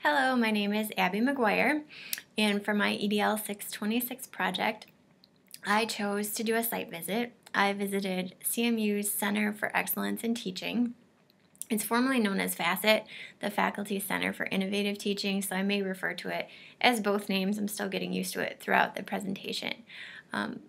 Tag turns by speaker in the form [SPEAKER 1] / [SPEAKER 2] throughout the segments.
[SPEAKER 1] Hello, my name is Abby McGuire, and for my EDL 626 project, I chose to do a site visit. I visited CMU's Center for Excellence in Teaching. It's formerly known as FACET, the Faculty Center for Innovative Teaching, so I may refer to it as both names. I'm still getting used to it throughout the presentation.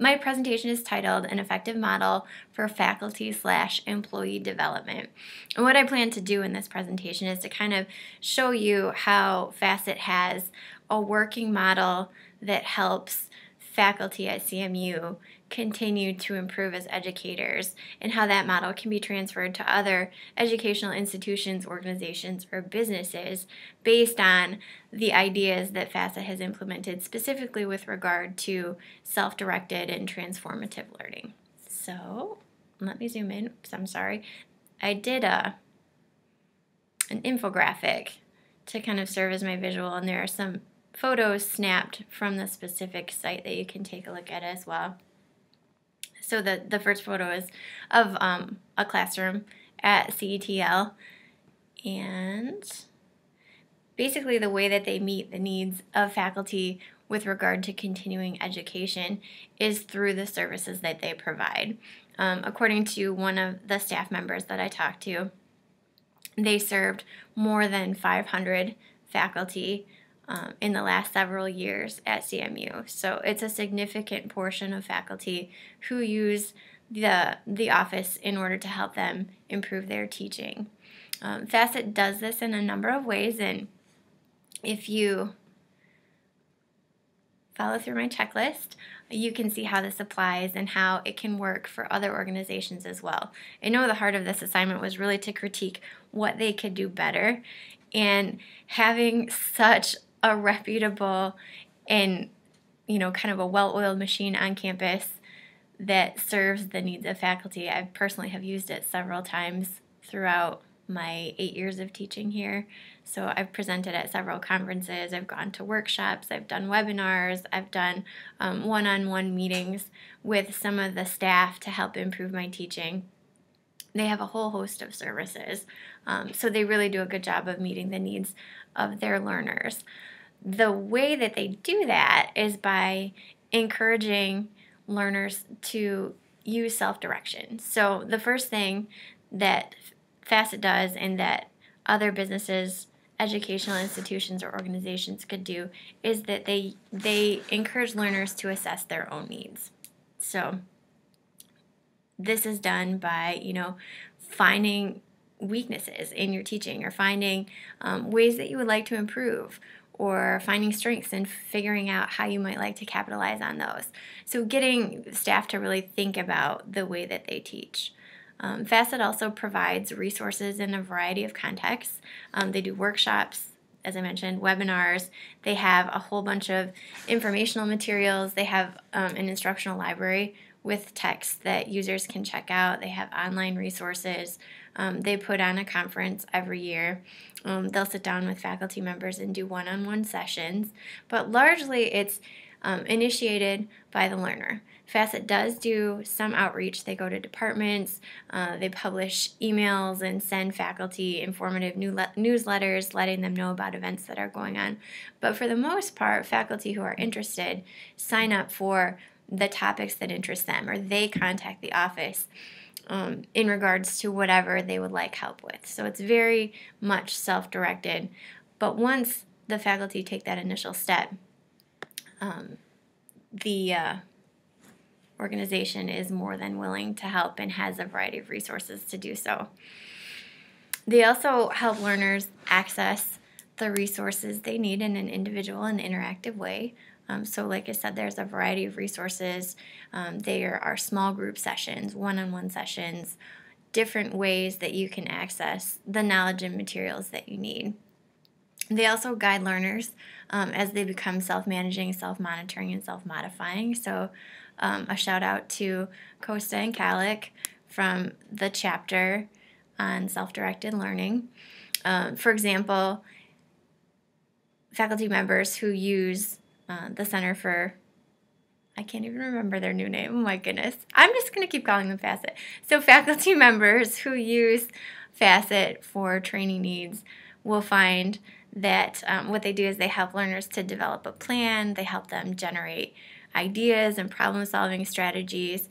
[SPEAKER 1] My presentation is titled An Effective Model for Faculty/Employee Development. And what I plan to do in this presentation is to kind of show you how FACET has a working model that helps faculty at CMU continue to improve as educators, and how that model can be transferred to other educational institutions, organizations, or businesses based on the ideas that FACET has implemented specifically with regard to self-directed and transformative learning. So let me zoom in. Oops, I'm sorry. I did an infographic to kind of serve as my visual, and there are some photos snapped from the specific site that you can take a look at as well. So the first photo is of a classroom at CETL, and basically the way that they meet the needs of faculty with regard to continuing education is through the services that they provide. According to one of the staff members that I talked to, they served more than 500 faculty in the last several years at CMU. So it's a significant portion of faculty who use the office in order to help them improve their teaching. FACET does this in a number of ways, and if you follow through my checklist, you can see how this applies and how it can work for other organizations as well. I know the heart of this assignment was really to critique what they could do better, and having such a reputable and kind of a well-oiled machine on campus that serves the needs of faculty. I personally have used it several times throughout my 8 years of teaching here. So I've presented at several conferences, I've gone to workshops, I've done webinars, I've done one-on-one meetings with some of the staff to help improve my teaching. They have a whole host of services, so they really do a good job of meeting the needs of their learners. The way that they do that is by encouraging learners to use self-direction. So the first thing that FACET does, and that other businesses, educational institutions, or organizations could do, is that they encourage learners to assess their own needs. So this is done by, finding weaknesses in your teaching, or finding ways that you would like to improve, or finding strengths and figuring out how you might like to capitalize on those. So getting staff to really think about the way that they teach. FACET also provides resources in a variety of contexts. They do workshops, as I mentioned, webinars. They have a whole bunch of informational materials. They have an instructional library with texts that users can check out. They have online resources. They put on a conference every year. They'll sit down with faculty members and do one-on-one sessions, but largely it's initiated by the learner. FACET does do some outreach. They go to departments, they publish emails and send faculty informative newsletters letting them know about events that are going on. But for the most part, faculty who are interested sign up for the topics that interest them, or they contact the office in regards to whatever they would like help with. So it's very much self-directed. But once the faculty take that initial step, the organization is more than willing to help and has a variety of resources to do so. They also help learners access the resources they need in an individual and interactive way. So like I said, there's a variety of resources. There are small group sessions, one-on-one sessions, different ways that you can access the knowledge and materials that you need. They also guide learners as they become self-managing, self-monitoring, and self-modifying. So a shout out to Costa and Calic from the chapter on self-directed learning. For example, faculty members who use the Center for, I can't even remember their new name, oh my goodness. I'm just going to keep calling them FACET. So faculty members who use FACET for training needs will find that what they do is they help learners to develop a plan, they help them generate ideas and problem-solving strategies,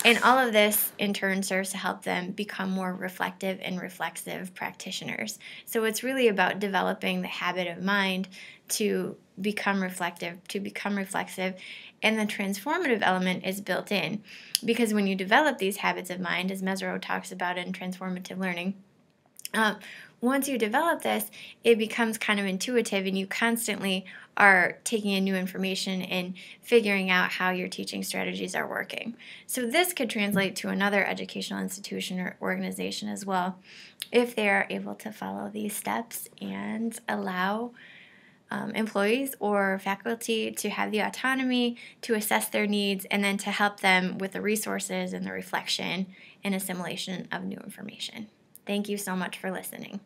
[SPEAKER 1] and all of this in turn serves to help them become more reflective and reflexive practitioners. So it's really about developing the habit of mind to become reflective, to become reflexive, and the transformative element is built in, because when you develop these habits of mind, as Mesereau talks about in transformative learning, once you develop this, it becomes kind of intuitive, and you constantly are taking in new information and figuring out how your teaching strategies are working. So this could translate to another educational institution or organization as well, if they are able to follow these steps and allow employees or faculty to have the autonomy to assess their needs, and then to help them with the resources and the reflection and assimilation of new information. Thank you so much for listening.